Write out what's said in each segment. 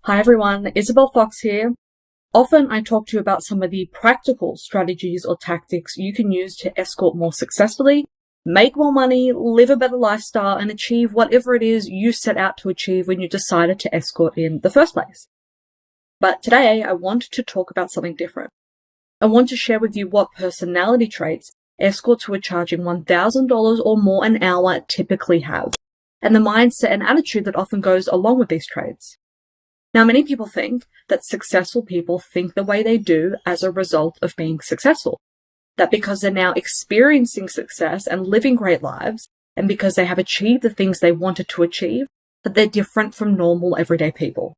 Hi everyone, Isabel Fox here. Often I talk to you about some of the practical strategies or tactics you can use to escort more successfully, make more money, live a better lifestyle, and achieve whatever it is you set out to achieve when you decided to escort in the first place. But today I want to talk about something different. I want to share with you what personality traits escorts who are charging $1,000 or more an hour typically have, and the mindset and attitude that often goes along with these traits. Now, many people think that successful people think the way they do as a result of being successful. That because they're now experiencing success and living great lives, and because they have achieved the things they wanted to achieve, that they're different from normal everyday people.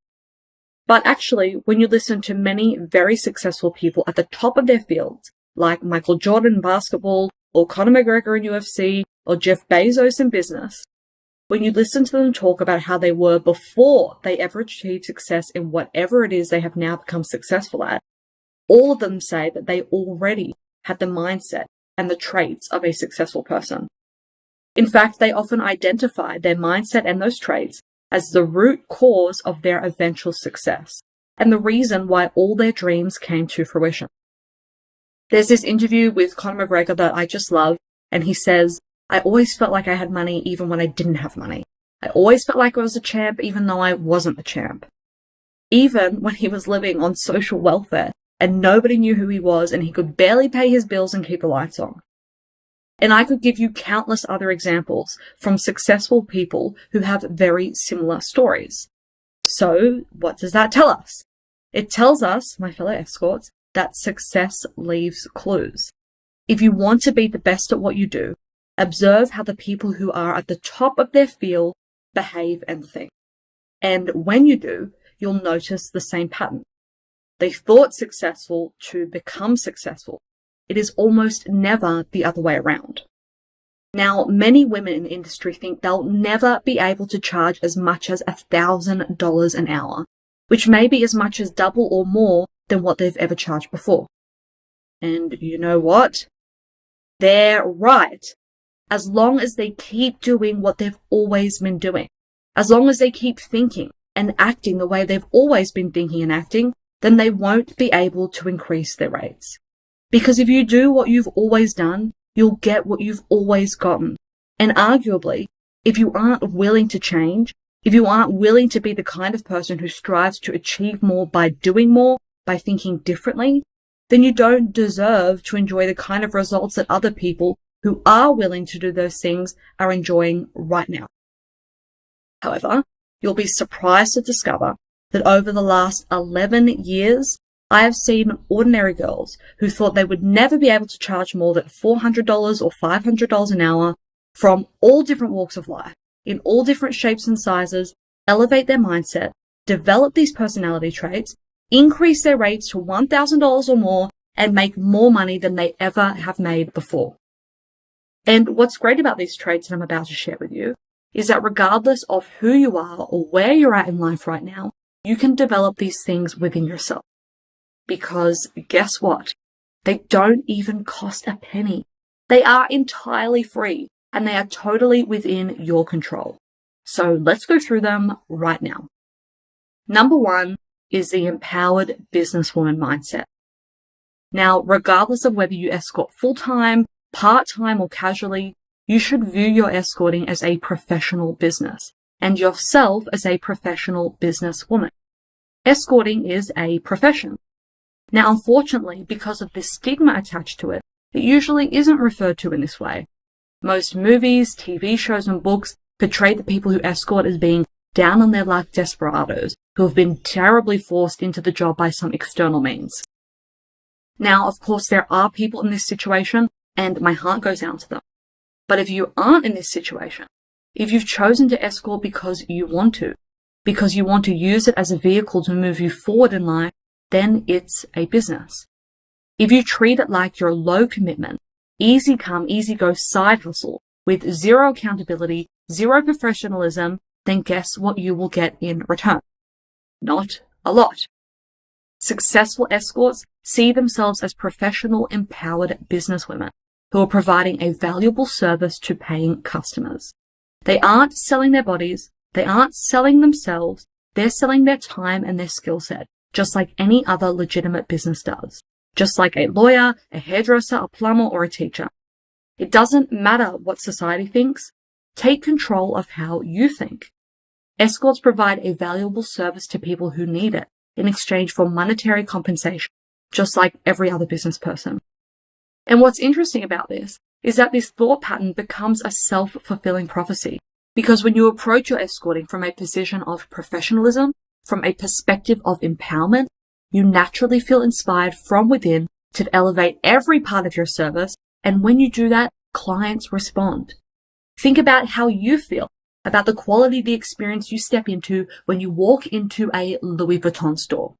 But actually, when you listen to many very successful people at the top of their fields, like Michael Jordan in basketball, or Conor McGregor in UFC, or Jeff Bezos in business, when you listen to them talk about how they were before they ever achieved success in whatever it is they have now become successful at, all of them say that they already had the mindset and the traits of a successful person. In fact, they often identify their mindset and those traits as the root cause of their eventual success and the reason why all their dreams came to fruition. There's this interview with Conor McGregor that I just love, and he says, "I always felt like I had money even when I didn't have money. I always felt like I was a champ even though I wasn't a champ." Even when he was living on social welfare and nobody knew who he was and he could barely pay his bills and keep the lights on. And I could give you countless other examples from successful people who have very similar stories. So what does that tell us? It tells us, my fellow escorts, that success leaves clues. If you want to be the best at what you do, observe how the people who are at the top of their field behave and think. And when you do, you'll notice the same pattern. They thought successful to become successful. It is almost never the other way around. Now, many women in the industry think they'll never be able to charge as much as $1,000 an hour, which may be as much as double or more than what they've ever charged before. And you know what? They're right. As long as they keep doing what they've always been doing, as long as they keep thinking and acting the way they've always been thinking and acting, then they won't be able to increase their rates. Because if you do what you've always done, you'll get what you've always gotten. And arguably, if you aren't willing to change, if you aren't willing to be the kind of person who strives to achieve more by doing more, by thinking differently, then you don't deserve to enjoy the kind of results that other people who are willing to do those things are enjoying right now. However, you'll be surprised to discover that over the last 11 years, I have seen ordinary girls who thought they would never be able to charge more than $400 or $500 an hour from all different walks of life, in all different shapes and sizes, elevate their mindset, develop these personality traits, increase their rates to $1,000 or more, and make more money than they ever have made before. And what's great about these traits that I'm about to share with you is that regardless of who you are or where you're at in life right now, you can develop these things within yourself. Because guess what? They don't even cost a penny. They are entirely free and they are totally within your control. So let's go through them right now. Number one is the empowered businesswoman mindset. Now, regardless of whether you escort full-time, part-time, or casually, you should view your escorting as a professional business and yourself as a professional businesswoman. Escorting is a profession. Now, unfortunately, because of the stigma attached to it, it usually isn't referred to in this way. Most movies, TV shows, and books portray the people who escort as being down on their luck desperados who have been terribly forced into the job by some external means. Now, of course, there are people in this situation, and my heart goes out to them. But if you aren't in this situation, if you've chosen to escort because you want to use it as a vehicle to move you forward in life, then it's a business. If you treat it like your low commitment, easy come, easy go side hustle with zero accountability, zero professionalism, then guess what you will get in return? Not a lot. Successful escorts see themselves as professional, empowered businesswomen who are providing a valuable service to paying customers. They aren't selling their bodies. They aren't selling themselves. They're selling their time and their skill set, just like any other legitimate business does. Just like a lawyer, a hairdresser, a plumber, or a teacher. It doesn't matter what society thinks. Take control of how you think. Escorts provide a valuable service to people who need it in exchange for monetary compensation, just like every other business person. And what's interesting about this is that this thought pattern becomes a self-fulfilling prophecy, because when you approach your escorting from a position of professionalism, from a perspective of empowerment, you naturally feel inspired from within to elevate every part of your service, and when you do that, clients respond. Think about how you feel about the quality of the experience you step into when you walk into a Louis Vuitton store.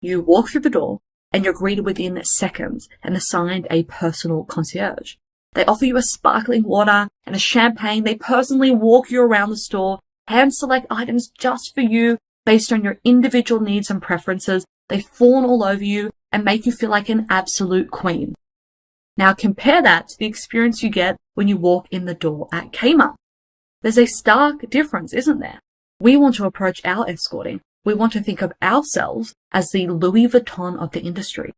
You walk through the door and you're greeted within seconds and assigned a personal concierge. They offer you a sparkling water and a champagne. They personally walk you around the store, hand select items just for you based on your individual needs and preferences. They fawn all over you and make you feel like an absolute queen. Now compare that to the experience you get when you walk in the door at Kmart. There's a stark difference, isn't there? We want to approach our escorting. We want to think of ourselves as the Louis Vuitton of the industry.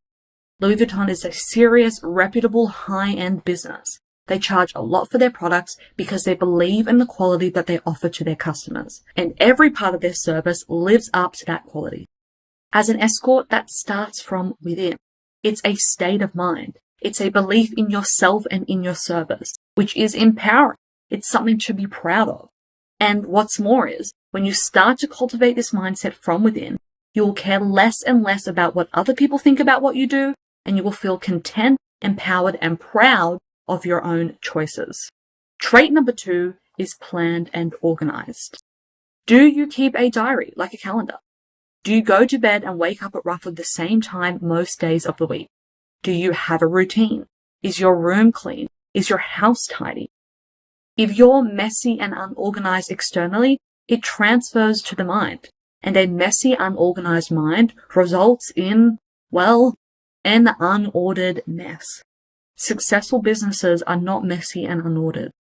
Louis Vuitton is a serious, reputable, high-end business. They charge a lot for their products because they believe in the quality that they offer to their customers, and every part of their service lives up to that quality. As an escort, that starts from within. It's a state of mind. It's a belief in yourself and in your service, which is empowering. It's something to be proud of. And what's more is, when you start to cultivate this mindset from within, you will care less and less about what other people think about what you do, and you will feel content, empowered, and proud of your own choices. Trait number 2 is planned and organized. Do you keep a diary, like a calendar? Do you go to bed and wake up at roughly the same time most days of the week? Do you have a routine? Is your room clean? Is your house tidy? If you're messy and unorganized externally, it transfers to the mind. And a messy, unorganized mind results in, well, an unordered mess. Successful businesses are not messy and unordered.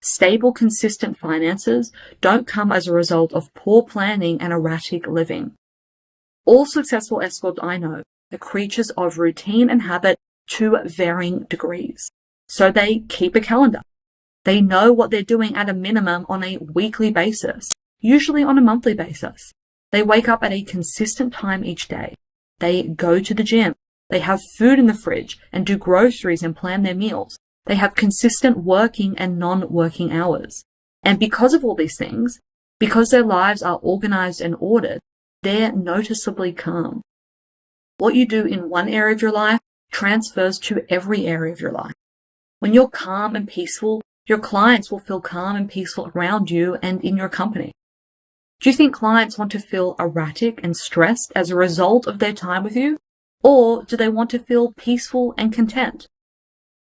Stable, consistent finances don't come as a result of poor planning and erratic living. All successful escorts I know are creatures of routine and habit to varying degrees. So they keep a calendar. They know what they're doing at a minimum on a weekly basis, usually on a monthly basis. They wake up at a consistent time each day. They go to the gym. They have food in the fridge and do groceries and plan their meals. They have consistent working and non-working hours. And because of all these things, because their lives are organized and ordered, they're noticeably calm. What you do in one area of your life transfers to every area of your life. When you're calm and peaceful, your clients will feel calm and peaceful around you and in your company. Do you think clients want to feel erratic and stressed as a result of their time with you? Or do they want to feel peaceful and content?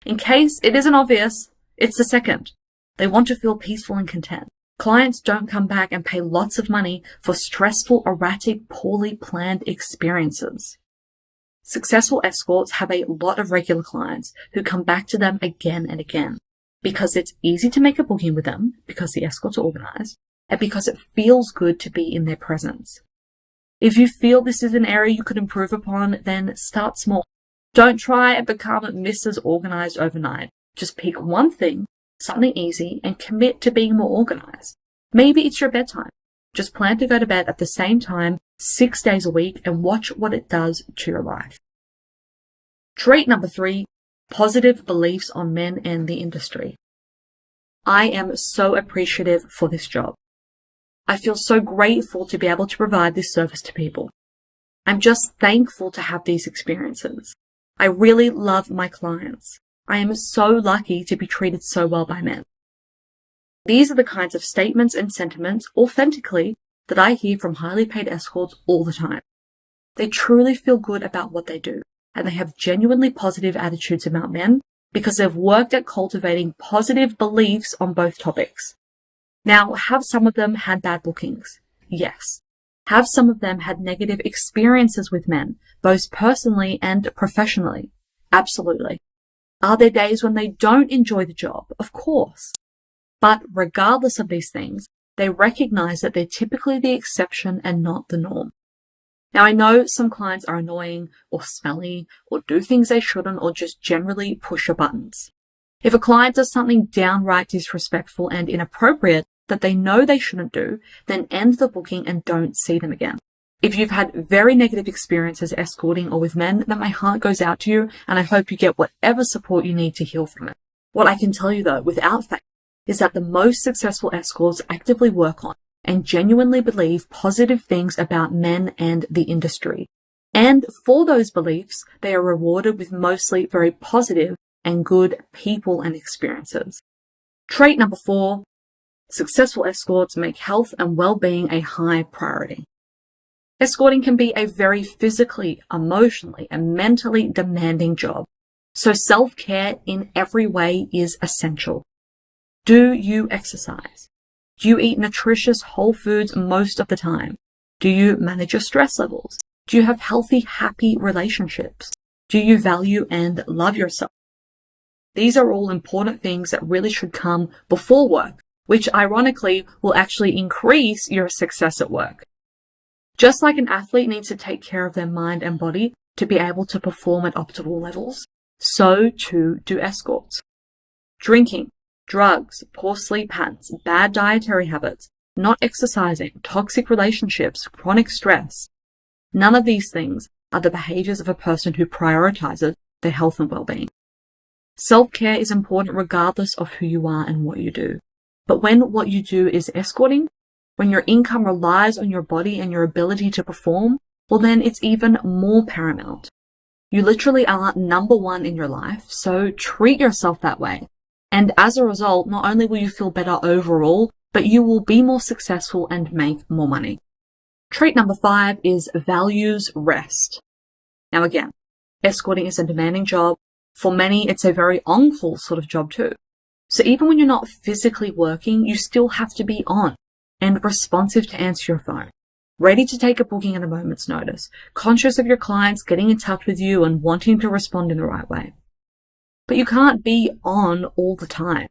In case it isn't obvious, it's the second. They want to feel peaceful and content. Clients don't come back and pay lots of money for stressful, erratic, poorly planned experiences. Successful escorts have a lot of regular clients who come back to them again and again because it's easy to make a booking with them, because the escorts are organized, and because it feels good to be in their presence. If you feel this is an area you could improve upon, then start small. Don't try and become Mrs. Organized overnight. Just pick one thing, something easy, and commit to being more organized. Maybe it's your bedtime. Just plan to go to bed at the same time 6 days a week and watch what it does to your life. Trait number 3, positive beliefs on men and the industry. I am so appreciative for this job. I feel so grateful to be able to provide this service to people. I'm just thankful to have these experiences. I really love my clients. I am so lucky to be treated so well by men. These are the kinds of statements and sentiments, authentically, that I hear from highly paid escorts all the time. They truly feel good about what they do, and they have genuinely positive attitudes about men because they've worked at cultivating positive beliefs on both topics. Now, have some of them had bad bookings? Yes. Have some of them had negative experiences with men, both personally and professionally? Absolutely. Are there days when they don't enjoy the job? Of course. But regardless of these things, they recognize that they're typically the exception and not the norm. Now, I know some clients are annoying or smelly or do things they shouldn't or just generally push your buttons. If a client does something downright disrespectful and inappropriate that they know they shouldn't do, then end the booking and don't see them again. If you've had very negative experiences escorting or with men, then my heart goes out to you, and I hope you get whatever support you need to heal from it. What I can tell you though, without fail, is that the most successful escorts actively work on and genuinely believe positive things about men and the industry. And for those beliefs, they are rewarded with mostly very positive and good people and experiences. Trait number 4, successful escorts make health and well-being a high priority. Escorting can be a very physically, emotionally, and mentally demanding job. So self-care in every way is essential. Do you exercise? Do you eat nutritious whole foods most of the time? Do you manage your stress levels? Do you have healthy, happy relationships? Do you value and love yourself? These are all important things that really should come before work, which ironically will actually increase your success at work. Just like an athlete needs to take care of their mind and body to be able to perform at optimal levels, so too do escorts. Drinking, drugs, poor sleep patterns, bad dietary habits, not exercising, toxic relationships, chronic stress. None of these things are the behaviors of a person who prioritizes their health and well-being. Self-care is important regardless of who you are and what you do. But when what you do is escorting, when your income relies on your body and your ability to perform, well then it's even more paramount. You literally are number one in your life, so treat yourself that way. And as a result, not only will you feel better overall, but you will be more successful and make more money. Trait number 5 is values rest. Now again, escorting is a demanding job. For many, it's a very on-call sort of job too. So even when you're not physically working, you still have to be on and responsive to answer your phone, ready to take a booking at a moment's notice, conscious of your clients getting in touch with you and wanting to respond in the right way. But you can't be on all the time.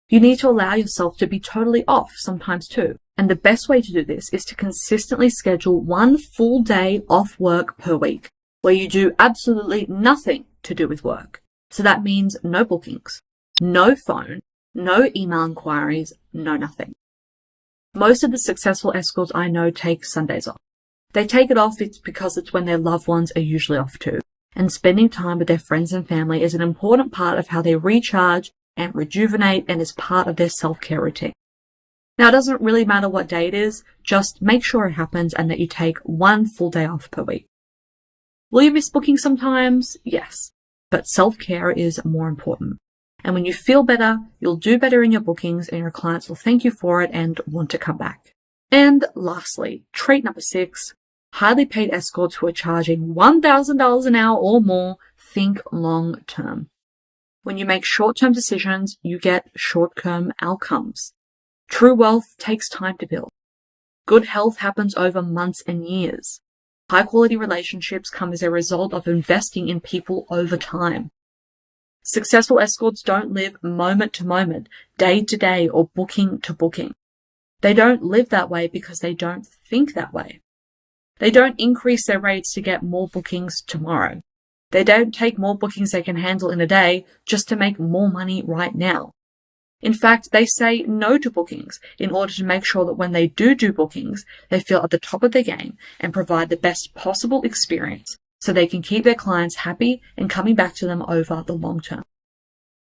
You need to allow yourself to be totally off sometimes too. And the best way to do this is to consistently schedule 1 full day off work per week, where you do absolutely nothing to do with work. So that means no bookings, no phone, no email inquiries, no nothing. Most of the successful escorts I know take Sundays off. They take it off because it's when their loved ones are usually off too. And spending time with their friends and family is an important part of how they recharge and rejuvenate and is part of their self-care routine. Now, it doesn't really matter what day it is, just make sure it happens and that you take 1 full day off per week. Will you miss booking sometimes? Yes, but self-care is more important. And when you feel better, you'll do better in your bookings and your clients will thank you for it and want to come back. And lastly, trait number 6, highly paid escorts who are charging $1,000 an hour or more think long term. When you make short-term decisions, you get short-term outcomes. True wealth takes time to build. Good health happens over months and years. High-quality relationships come as a result of investing in people over time. Successful escorts don't live moment to moment, day to day, or booking to booking. They don't live that way because they don't think that way. They don't increase their rates to get more bookings tomorrow. They don't take more bookings they can handle in a day just to make more money right now. In fact, they say no to bookings in order to make sure that when they do bookings, they feel at the top of their game and provide the best possible experience so they can keep their clients happy and coming back to them over the long term.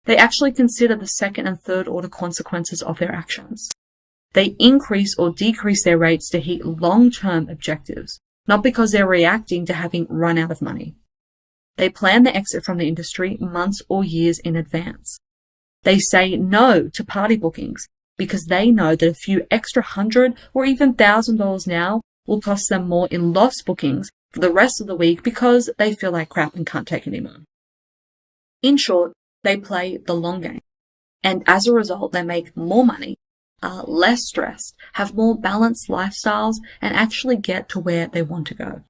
They actually consider the second and third order consequences of their actions. They increase or decrease their rates to hit long-term objectives, not because they're reacting to having run out of money. They plan their exit from the industry months or years in advance. They say no to party bookings because they know that a few extra $100 or even $1,000 now will cost them more in lost bookings for the rest of the week because they feel like crap and can't take anymore. In short, they play the long game. And as a result, they make more money, are less stressed, have more balanced lifestyles, and actually get to where they want to go.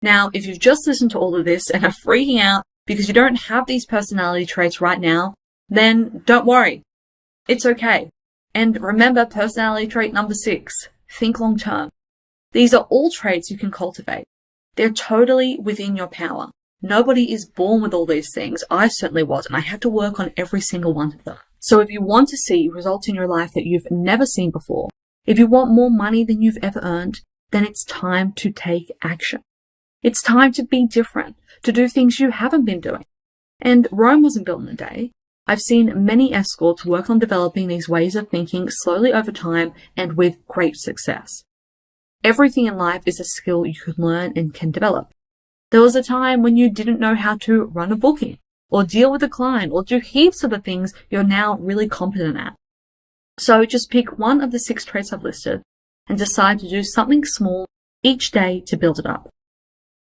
Now, if you've just listened to all of this and are freaking out because you don't have these personality traits right now, then don't worry. It's okay. And remember personality trait number 6, think long term. These are all traits you can cultivate. They're totally within your power. Nobody is born with all these things. I certainly wasn't. I had to work on every single one of them. So if you want to see results in your life that you've never seen before, if you want more money than you've ever earned, then it's time to take action. It's time to be different, to do things you haven't been doing. And Rome wasn't built in a day. I've seen many escorts work on developing these ways of thinking slowly over time and with great success. Everything in life is a skill you can learn and can develop. There was a time when you didn't know how to run a booking, or deal with a client, or do heaps of the things you're now really competent at. So just pick one of the 6 traits I've listed and decide to do something small each day to build it up.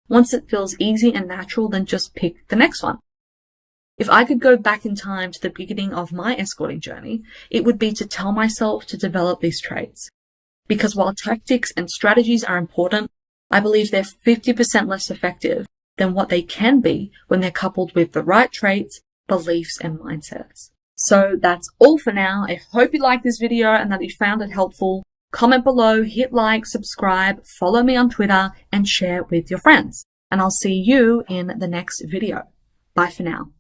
Once it feels easy and natural, then just pick the next one. If I could go back in time to the beginning of my escorting journey, it would be to tell myself to develop these traits. Because while tactics and strategies are important, I believe they're 50% less effective than what they can be when they're coupled with the right traits, beliefs, and mindsets. So that's all for now. I hope you liked this video and that you found it helpful. Comment below, hit like, subscribe, follow me on Twitter, and share with your friends. And I'll see you in the next video. Bye for now.